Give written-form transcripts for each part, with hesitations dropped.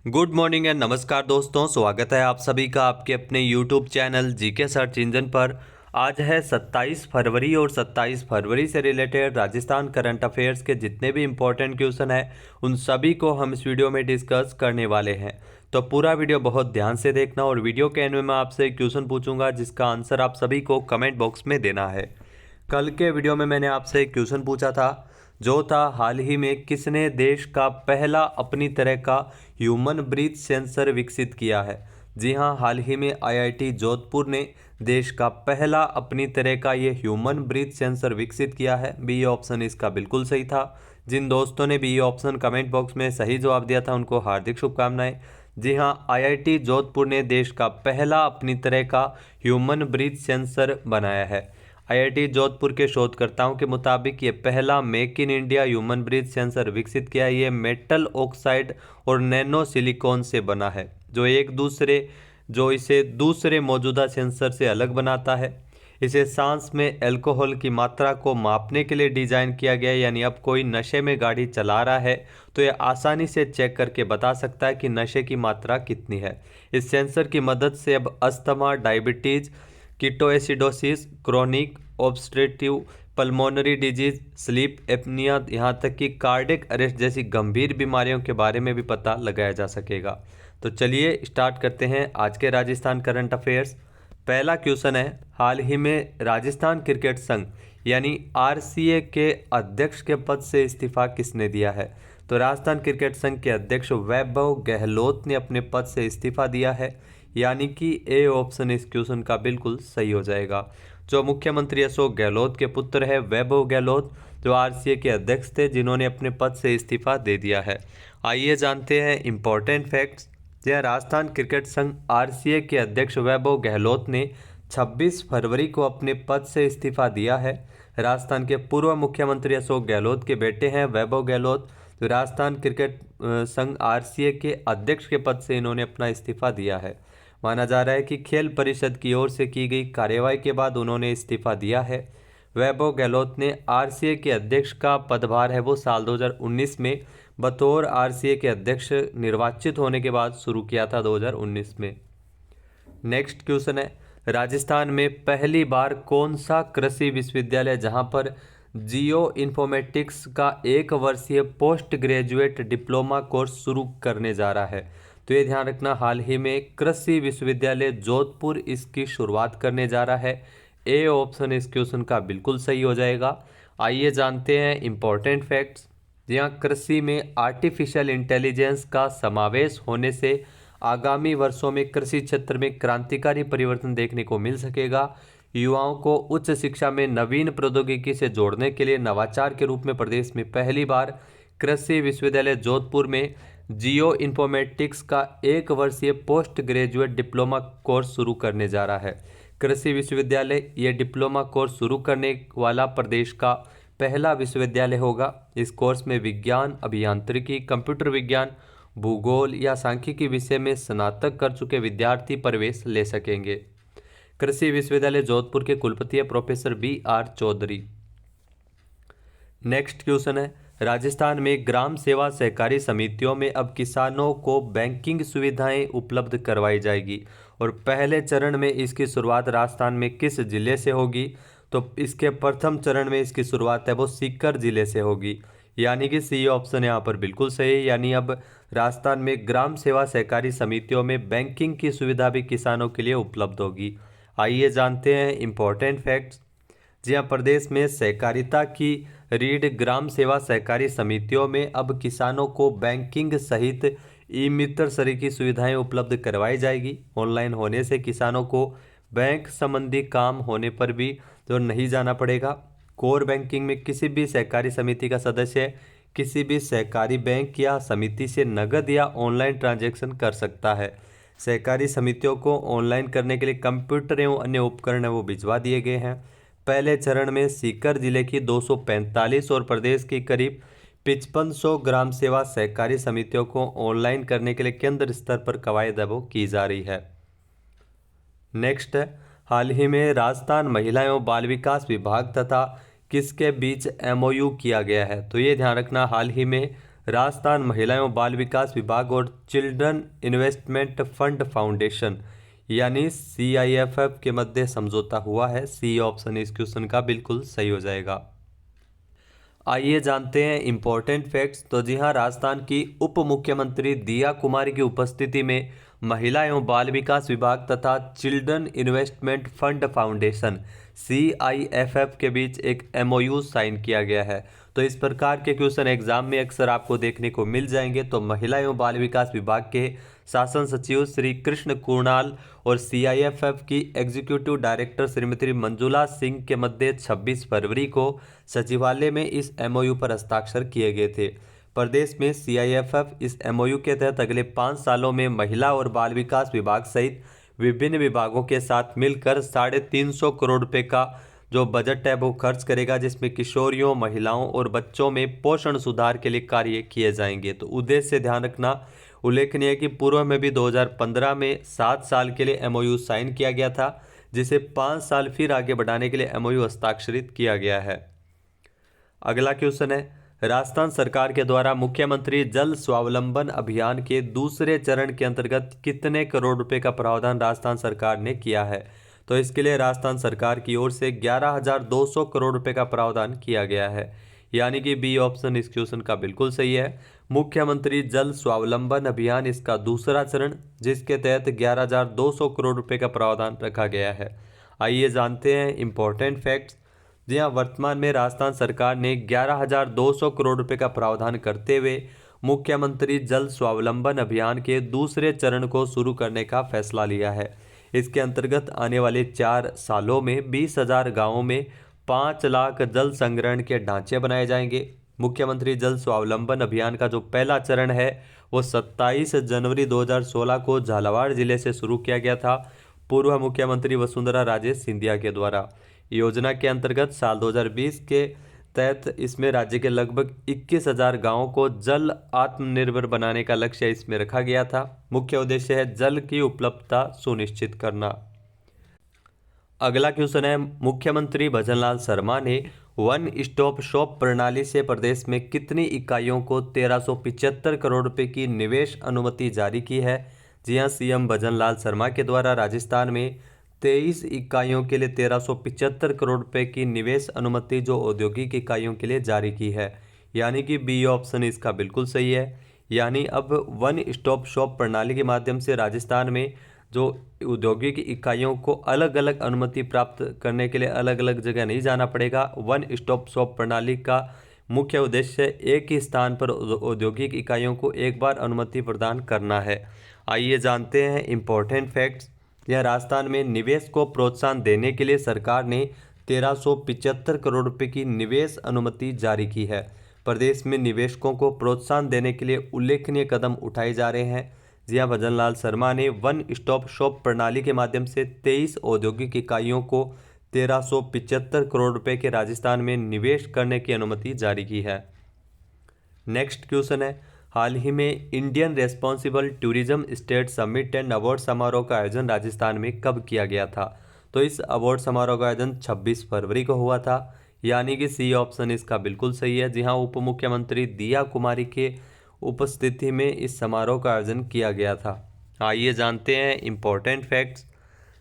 Good morning and नमस्कार दोस्तों, स्वागत है आप सभी का आपके अपने YouTube channel GK search engine पर। आज है 27 फरवरी और 27 फरवरी से रिलेटेड राजस्थान करंट अफेयर्स के जितने भी इम्पोर्टेंट क्वेश्चन हैं उन सभी को हम इस वीडियो में डिस्कस करने वाले हैं। तो पूरा वीडियो बहुत ध्यान से देखना और वीडियो के एंड में मैं आपसे एक क्वेश्चन पूछूंगा जिसका आंसर आप सभी को कमेंट बॉक्स में देना है। कल के वीडियो में मैंने आपसे एक क्वेश्चन पूछा था जो था हाल ही में किसने देश का पहला अपनी तरह का ह्यूमन ब्रीथ सेंसर विकसित किया है। जी हाँ, हाल ही में आईआईटी जोधपुर ने देश का पहला अपनी तरह का ये ह्यूमन ब्रीथ सेंसर विकसित किया है। बी ऑप्शन इसका बिल्कुल सही था। जिन दोस्तों ने बी ऑप्शन कमेंट बॉक्स में सही जवाब दिया था उनको हार्दिक शुभकामनाएं। जी हाँ, आईआईटी जोधपुर ने देश का पहला अपनी तरह का ह्यूमन ब्रीथ सेंसर बनाया है। आईआईटी जोधपुर के शोधकर्ताओं के मुताबिक ये पहला make in India human breath sensor विकसित किया। ये मेटल ऑक्साइड और नैनो सिलिकॉन से बना है जो इसे दूसरे मौजूदा सेंसर से अलग बनाता है। इसे सांस में अल्कोहल की मात्रा को मापने के लिए डिजाइन किया गया है, यानी अब कोई नशे में गाड़ी चला रहा है तो यह आसानी से चेक करके बता सकता है कि नशे की मात्रा कितनी है। इस सेंसर की मदद से अब asthma, diabetes, ketoacidosis, chronic obstructive pulmonary disease, sleep apnoea, यहाँ तक कि कार्डियक अरेस्ट जैसी गंभीर बीमारियों के बारे में भी पता लगाया जा सकेगा। तो चलिए स्टार्ट करते हैं आज के राजस्थान करंट अफेयर्स। पहला क्वेश्चन है, हाल ही में राजस्थान क्रिकेट संघ यानी आरसीए के अध्यक्ष के पद से इस्तीफा किसने दिया है। तो राजस्थान क्रिकेट संघ के अध्यक्ष वैभव गहलोत ने अपने पद से इस्तीफा दिया है, यानी कि ए ऑप्शन इस क्वेश्चन का बिल्कुल सही हो जाएगा। जो मुख्यमंत्री अशोक गहलोत के पुत्र है वैभव गहलोत, जो आरसीए के अध्यक्ष थे, जिन्होंने अपने पद से इस्तीफा दे दिया है। आइए जानते हैं इंपॉर्टेंट फैक्ट्स। जहाँ राजस्थान क्रिकेट संघ आरसीए के अध्यक्ष वैभव गहलोत ने 26 फरवरी को अपने पद से इस्तीफा दिया है। राजस्थान के पूर्व मुख्यमंत्री अशोक गहलोत के बेटे हैं वैभव गहलोत, जो राजस्थान क्रिकेट संघ आरसीए के अध्यक्ष के पद से इन्होंने अपना इस्तीफा दिया है। माना जा रहा है कि खेल परिषद की ओर से की गई कार्यवाही के बाद उन्होंने इस्तीफा दिया है। वैभव गहलोत ने आरसीए के अध्यक्ष का पदभार है वो साल 2019 में बतौर आरसीए के अध्यक्ष निर्वाचित होने के बाद शुरू किया था 2019 में। नेक्स्ट क्वेश्चन है, राजस्थान में पहली बार कौन सा कृषि विश्वविद्यालय जहां पर जियो इन्फॉर्मेटिक्स का 1 वर्षीय पोस्ट ग्रेजुएट डिप्लोमा कोर्स शुरू करने जा रहा है। तो ये ध्यान रखना, हाल ही में कृषि विश्वविद्यालय जोधपुर इसकी शुरुआत करने जा रहा है। ए ऑप्शन इस क्वेश्चन का बिल्कुल सही हो जाएगा। आइए जानते हैं इंपॉर्टेंट फैक्ट्स। यहाँ कृषि में आर्टिफिशियल इंटेलिजेंस का समावेश होने से आगामी वर्षों में कृषि क्षेत्र में क्रांतिकारी परिवर्तन देखने को मिल सकेगा। युवाओं को उच्च शिक्षा में नवीन प्रौद्योगिकी से जोड़ने के लिए नवाचार के रूप में प्रदेश में पहली बार कृषि विश्वविद्यालय जोधपुर में जियो इन्फॉर्मेटिक्स का 1 वर्षीय पोस्ट ग्रेजुएट डिप्लोमा कोर्स शुरू करने जा रहा है। कृषि विश्वविद्यालय ये डिप्लोमा कोर्स शुरू करने वाला प्रदेश का पहला विश्वविद्यालय होगा। इस कोर्स में विज्ञान, अभियांत्रिकी, कंप्यूटर विज्ञान, भूगोल या सांख्यिकी विषय में स्नातक कर चुके विद्यार्थी प्रवेश ले सकेंगे। कृषि विश्वविद्यालय जोधपुर के कुलपति है professor BR Chaudhary. Next question है, राजस्थान में ग्राम सेवा सहकारी समितियों में अब किसानों को बैंकिंग सुविधाएं उपलब्ध करवाई जाएगी और पहले चरण में इसकी शुरुआत राजस्थान में किस जिले से होगी। तो इसके प्रथम चरण में इसकी शुरुआत है वो सीकर जिले से होगी, यानी कि सी ऑप्शन यहाँ पर बिल्कुल सही है। यानी अब राजस्थान में ग्राम सेवा सहकारी समितियों में बैंकिंग की सुविधा भी किसानों के लिए उपलब्ध होगी। आइए जानते हैं इंपॉर्टेंट फैक्ट्स। जी हाँ, प्रदेश में सहकारिता की रीढ़ ग्राम सेवा सहकारी समितियों में अब किसानों को बैंकिंग सहित ई मित्र सरी की सुविधाएं उपलब्ध करवाई जाएगी। ऑनलाइन होने से किसानों को बैंक संबंधी काम होने पर भी तो नहीं जाना पड़ेगा। कोर बैंकिंग में किसी भी सहकारी समिति का सदस्य किसी भी सहकारी बैंक या समिति से नगद या ऑनलाइन ट्रांजैक्शन कर सकता है। सहकारी समितियों को ऑनलाइन करने के लिए कंप्यूटर एवं अन्य उपकरण वो भिजवा दिए गए हैं। पहले चरण में सीकर जिले की 245 और प्रदेश की करीब 5500 ग्राम सेवा सहकारी समितियों को ऑनलाइन करने के लिए केंद्र स्तर पर कवायद वो की जा रही है। नेक्स्ट है, हाल ही में राजस्थान महिला एवं बाल विकास विभाग तथा किसके बीच MOU किया गया है। तो ये ध्यान रखना, हाल ही में राजस्थान महिला एवं बाल विकास विभाग और चिल्ड्रन इन्वेस्टमेंट फंड फाउंडेशन यानी CIFF के मध्य समझौता हुआ है। सी ऑप्शन इस क्वेश्चन का बिल्कुल सही हो जाएगा। आइए जानते हैं इंपॉर्टेंट फैक्ट्स। तो जी हाँ, राजस्थान की उप मुख्यमंत्री दिया कुमारी की उपस्थिति में महिला एवं बाल विकास विभाग तथा children investment fund foundation CIFF के बीच एक MOU साइन किया गया है। तो इस प्रकार के क्वेश्चन एग्जाम में अक्सर आपको देखने को मिल जाएंगे। तो महिला एवं बाल विकास विभाग के शासन सचिव श्री कृष्ण कुणाल और CIFF की एग्जीक्यूटिव डायरेक्टर श्रीमती मंजुला सिंह के मध्य 26 फरवरी को सचिवालय में इस MOU पर हस्ताक्षर किए गए थे। प्रदेश में CIFF इस MOU के तहत अगले 5 सालों में महिला और बाल विकास विभाग सहित विभिन्न विभागों के साथ मिलकर 350 करोड़ रुपए का जो बजट है वो खर्च करेगा, जिसमें किशोरियों, महिलाओं और बच्चों में पोषण सुधार के लिए कार्य किए जाएंगे। तो उद्देश्य ध्यान रखना, उल्लेखनीय है कि पूर्व में भी 2015 में 7 साल के लिए MOU साइन किया गया था, जिसे 5 साल फिर आगे बढ़ाने के लिए MOU हस्ताक्षरित किया गया है। अगला क्वेश्चन है, राजस्थान सरकार के द्वारा मुख्यमंत्री जल स्वावलंबन अभियान के दूसरे चरण के अंतर्गत कितने करोड़ रुपए का प्रावधान राजस्थान सरकार ने किया है? तो इसके लिए राजस्थान सरकार की ओर से 11,200 करोड़ रुपए का प्रावधान किया गया है, यानी कि बी ऑप्शन इस क्वेश्चन का बिल्कुल सही है। मुख्यमंत्री जल स्वावलंबन अभियान इसका दूसरा चरण, जिसके तहत 11,200 करोड़ रुपए का प्रावधान रखा गया है। आइए जानते हैं इंपॉर्टेंट फैक्ट्स। जी हाँ, वर्तमान में राजस्थान सरकार ने 11,200 करोड़ रुपए का प्रावधान करते हुए मुख्यमंत्री जल स्वावलंबन अभियान के दूसरे चरण को शुरू करने का फैसला लिया है। इसके अंतर्गत आने वाले 4 सालों में 20,000 गाँवों में 5 लाख जल संग्रहण के ढांचे बनाए जाएंगे। मुख्यमंत्री जल स्वावलंबन अभियान का जो पहला चरण है वो 27 जनवरी 2016 को झालावाड़ जिले से शुरू किया गया था, पूर्व मुख्यमंत्री वसुंधरा राजे सिंधिया के द्वारा। योजना के अंतर्गत साल 2020 के तहत इसमें राज्य के लगभग 21,000 गाँवों को जल आत्मनिर्भर बनाने का लक्ष्य इसमें रखा गया था। मुख्य उद्देश्य है जल की उपलब्धता सुनिश्चित करना। अगला क्वेश्चन है, मुख्यमंत्री भजनलाल शर्मा ने वन स्टॉप शॉप प्रणाली से प्रदेश में कितनी इकाइयों को 1375 करोड़ रुपए की निवेश अनुमति जारी की है? जी हाँ, CM भजनलाल शर्मा के द्वारा राजस्थान में 23 इकाइयों के लिए 1375 करोड़ रुपए की निवेश अनुमति जो औद्योगिक इकाइयों के लिए जारी की है, यानी कि बी ऑप्शन इसका बिल्कुल सही है। यानी अब वन स्टॉप शॉप प्रणाली के माध्यम से राजस्थान में जो औद्योगिक इकाइयों को अलग अलग अनुमति प्राप्त करने के लिए अलग अलग जगह नहीं जाना पड़ेगा। वन स्टॉप शॉप प्रणाली का मुख्य उद्देश्य एक ही स्थान पर औद्योगिक इकाइयों को एक बार अनुमति प्रदान करना है। आइए जानते हैं इंपॉर्टेंट फैक्ट्स। यह राजस्थान में निवेश को प्रोत्साहन देने के लिए सरकार ने 1375 करोड़ रुपए की निवेश अनुमति जारी की है। प्रदेश में निवेशकों को प्रोत्साहन देने के लिए उल्लेखनीय कदम उठाए जा रहे हैं। जी हाँ, भजनलाल शर्मा ने वन स्टॉप शॉप प्रणाली के माध्यम से 23 औद्योगिक इकाइयों को 1375 करोड़ रुपए के राजस्थान में निवेश करने की अनुमति जारी की है। नेक्स्ट क्वेश्चन है, हाल ही में Indian responsible tourism state summit and award समारोह का आयोजन राजस्थान में कब किया गया था? तो इस अवार्ड समारोह का आयोजन 26 फरवरी को हुआ था, यानी कि सी ऑप्शन इसका बिल्कुल सही है। जी हाँ, उप मुख्यमंत्री दिया कुमारी के उपस्थिति में इस समारोह का आयोजन किया गया था। आइए जानते हैं इंपॉर्टेंट फैक्ट्स।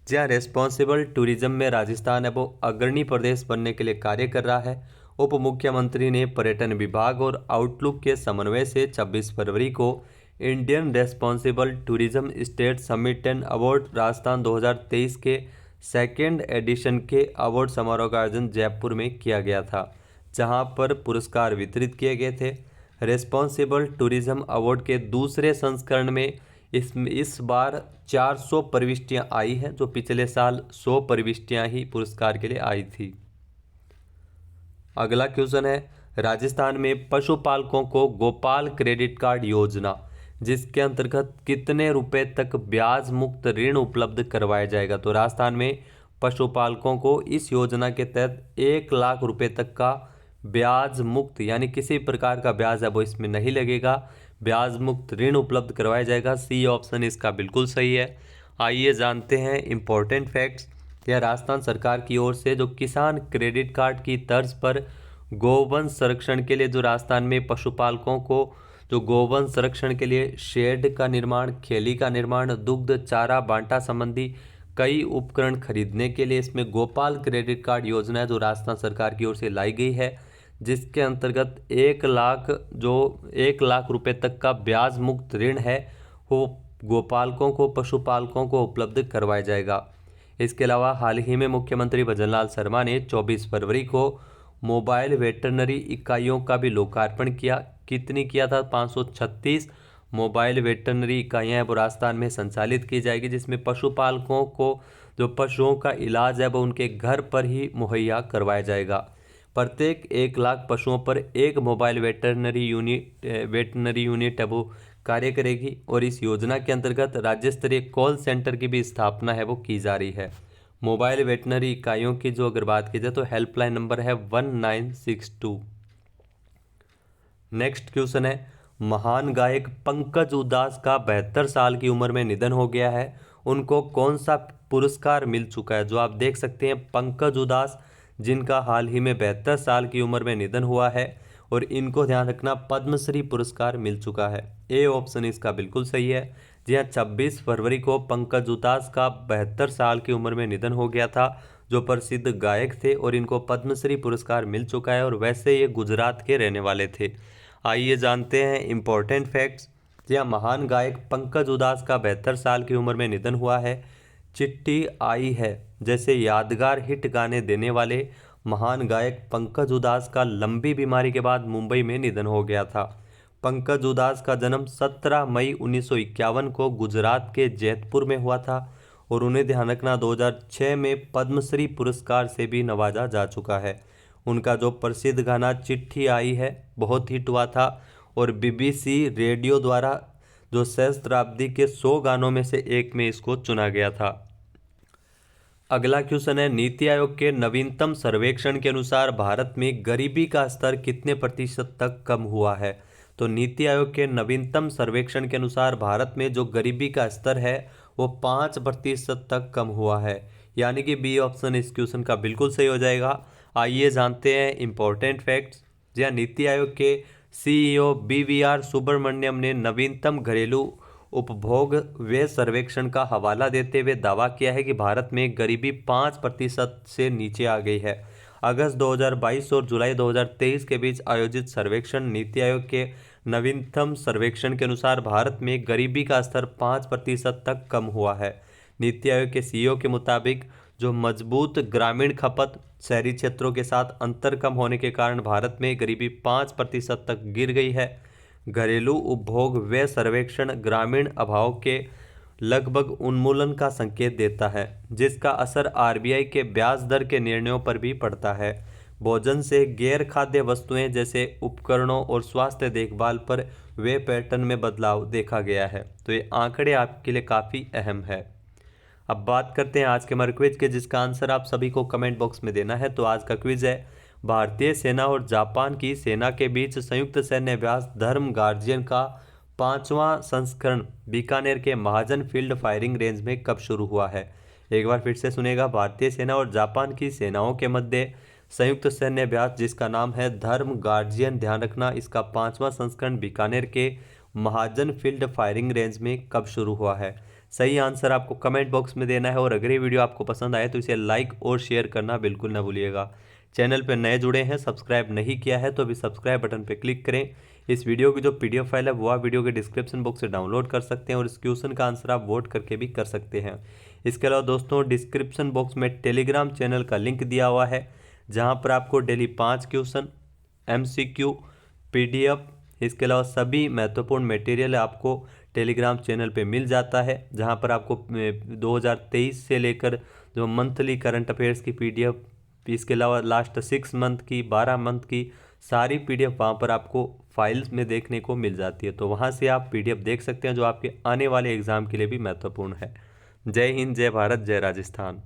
जी हाँ, रेस्पॉन्सिबल टूरिज्म में राजस्थान है वो अग्रणी प्रदेश बनने के लिए कार्य कर रहा है। उप मुख्यमंत्री ने पर्यटन विभाग और आउटलुक के समन्वय से 26 फरवरी को Indian responsible tourism state summit and award Rajasthan 2023 के सेकेंड एडिशन के अवार्ड समारोह का आयोजन जयपुर में किया गया था, जहां पर पुरस्कार वितरित किए गए थे। रेस्पॉन्सिबल टूरिज्म अवार्ड के दूसरे संस्करण में इस बार 400 प्रविष्टियां आई हैं, जो पिछले साल 100 प्रविष्टियां ही पुरस्कार के लिए आई थी। अगला क्वेश्चन है, राजस्थान में पशुपालकों को गोपाल क्रेडिट कार्ड योजना, जिसके अंतर्गत कितने रुपए तक ब्याज मुक्त ऋण उपलब्ध करवाया जाएगा? तो राजस्थान में पशुपालकों को इस योजना के तहत 1 लाख रुपए तक का ब्याज मुक्त, यानी किसी प्रकार का ब्याज है वो इसमें नहीं लगेगा, ब्याज मुक्त ऋण उपलब्ध करवाया जाएगा। सी ऑप्शन इसका बिल्कुल सही है। आइए जानते हैं इंपॉर्टेंट फैक्ट्स। यह राजस्थान सरकार की ओर से जो किसान क्रेडिट कार्ड की तर्ज पर गोवंश संरक्षण के लिए जो राजस्थान में पशुपालकों को जो गोवंश संरक्षण के लिए शेड का निर्माण, खेली का निर्माण, दुग्ध चारा बांटा संबंधी कई उपकरण खरीदने के लिए इसमें गोपाल क्रेडिट कार्ड योजना है जो राजस्थान सरकार की ओर से लाई गई है, जिसके अंतर्गत 1 लाख रुपए तक का ब्याज मुक्त ऋण है वो गोपालकों को, पशुपालकों को उपलब्ध करवाया जाएगा। इसके अलावा हाल ही में मुख्यमंत्री भजनलाल शर्मा ने 24 फरवरी को मोबाइल वेटरनरी इकाइयों का भी लोकार्पण किया। कितनी किया था? 536 मोबाइल वेटरनरी इकाइयाँ वो राजस्थान में संचालित की जाएगी, जिसमें पशुपालकों को जो पशुओं का इलाज है वो उनके घर पर ही मुहैया करवाया जाएगा। प्रत्येक 1 लाख पशुओं पर एक मोबाइल वेटरनरी यूनिट है वो कार्य करेगी और इस योजना के अंतर्गत राज्य स्तरीय कॉल सेंटर की भी स्थापना है वो की जा रही है। मोबाइल वेटनरी इकाइयों की जो अगर बात की जाए तो हेल्पलाइन नंबर है 1962। नेक्स्ट क्वेश्चन है, महान गायक पंकज उदास का 72 साल की उम्र में निधन हो गया है, उनको कौन सा पुरस्कार मिल चुका है? जो आप देख सकते हैं पंकज उदास जिनका हाल ही में 72 साल की उम्र में निधन हुआ है और इनको ध्यान रखना पद्मश्री पुरस्कार मिल चुका है। ए ऑप्शन इसका बिल्कुल सही है। जी हाँ, 26 फरवरी को पंकज उदास का 72 साल की उम्र में निधन हो गया था, जो प्रसिद्ध गायक थे और इनको पद्मश्री पुरस्कार मिल चुका है और वैसे ये गुजरात के रहने वाले थे। आइए जानते हैं इम्पोर्टेंट फैक्ट्स। जी हाँ, महान गायक पंकज उदास का 72 साल की उम्र में निधन हुआ है। चिट्ठी आई है जैसे यादगार हिट गाने देने वाले महान गायक पंकज उदास का लंबी बीमारी के बाद मुंबई में निधन हो गया था। पंकज उदास का जन्म 17 मई 1951 को गुजरात के जैतपुर में हुआ था और उन्हें ध्यान रखना 2006 में पद्मश्री पुरस्कार से भी नवाजा जा चुका है। उनका जो प्रसिद्ध गाना चिट्ठी आई है बहुत हिट हुआ था और BBC रेडियो द्वारा जो सहस्त्राब्दी के 100 गानों में से एक में इसको चुना गया था। अगला क्वेश्चन है, नीति आयोग के नवीनतम सर्वेक्षण के अनुसार भारत में गरीबी का स्तर कितने प्रतिशत तक कम हुआ है? तो नीति आयोग के नवीनतम सर्वेक्षण के अनुसार भारत में जो गरीबी का स्तर है वो 5% तक कम हुआ है, यानी कि बी ऑप्शन इस क्वेश्चन का बिल्कुल सही हो जाएगा। आइए जानते हैं इम्पोर्टेंट फैक्ट्स। जी हाँ, नीति आयोग के CEO BVR सुब्रमण्यम ने नवीनतम घरेलू उपभोग व्यय सर्वेक्षण का हवाला देते हुए दावा किया है कि भारत में गरीबी 5% से नीचे आ गई है। अगस्त 2022 और जुलाई 2023 के बीच आयोजित सर्वेक्षण नीति आयोग के नवीनतम सर्वेक्षण के अनुसार भारत में गरीबी का स्तर 5% तक कम हुआ है। नीति आयोग के CEO के मुताबिक जो मजबूत ग्रामीण खपत, शहरी क्षेत्रों के साथ अंतर कम होने के कारण भारत में गरीबी 5% तक गिर गई है। घरेलू उपभोग व्यय सर्वेक्षण ग्रामीण अभाव के लगभग उन्मूलन का संकेत देता है, जिसका असर RBI के ब्याज दर के निर्णयों पर भी पड़ता है। भोजन से गैर खाद्य वस्तुएं जैसे उपकरणों और स्वास्थ्य देखभाल पर व्यय पैटर्न में बदलाव देखा गया है। तो ये आंकड़े आपके लिए काफ़ी अहम है। अब बात करते हैं आज के हमारे क्विज के, जिसका आंसर आप सभी को कमेंट बॉक्स में देना है। तो आज का क्विज है, भारतीय सेना और जापान की सेना के बीच संयुक्त सैन्य अभ्यास धर्म गार्जियन का 5वां संस्करण बीकानेर के महाजन फील्ड फायरिंग रेंज में कब शुरू हुआ है? एक बार फिर से सुनेगा, भारतीय सेना और जापान की सेनाओं के मध्य संयुक्त सैन्य अभ्यास जिसका नाम है धर्म गार्जियन, ध्यान रखना इसका 5वां संस्करण बीकानेर के महाजन फील्ड फायरिंग रेंज में कब शुरू हुआ है? सही आंसर आपको कमेंट बॉक्स में देना है और अगर ये वीडियो आपको पसंद आए तो इसे लाइक और शेयर करना बिल्कुल ना भूलिएगा। चैनल पर नए जुड़े हैं, सब्सक्राइब नहीं किया है तो अभी सब्सक्राइब बटन पर क्लिक करें। इस वीडियो की जो PDF फाइल है वो आप वीडियो के डिस्क्रिप्शन बॉक्स से डाउनलोड कर सकते हैं और इस क्वेश्चन का आंसर आप वोट करके भी कर सकते हैं। इसके अलावा दोस्तों डिस्क्रिप्शन बॉक्स में टेलीग्राम चैनल का लिंक दिया हुआ है, जहाँ पर आपको डेली 5 क्वेश्चन, MCQ, PDF, इसके अलावा सभी महत्वपूर्ण मटेरियल आपको टेलीग्राम चैनल पे मिल जाता है, जहाँ पर आपको 2023 से लेकर जो मंथली करंट अफेयर्स की PDF, इसके अलावा लास्ट 6 मंथ की, 12 मंथ की सारी PDF वहाँ पर आपको फाइल्स में देखने को मिल जाती है। तो वहाँ से आप PDF देख सकते हैं जो आपके आने वाले एग्ज़ाम के लिए भी महत्वपूर्ण है। जय हिंद, जय भारत, जय राजस्थान।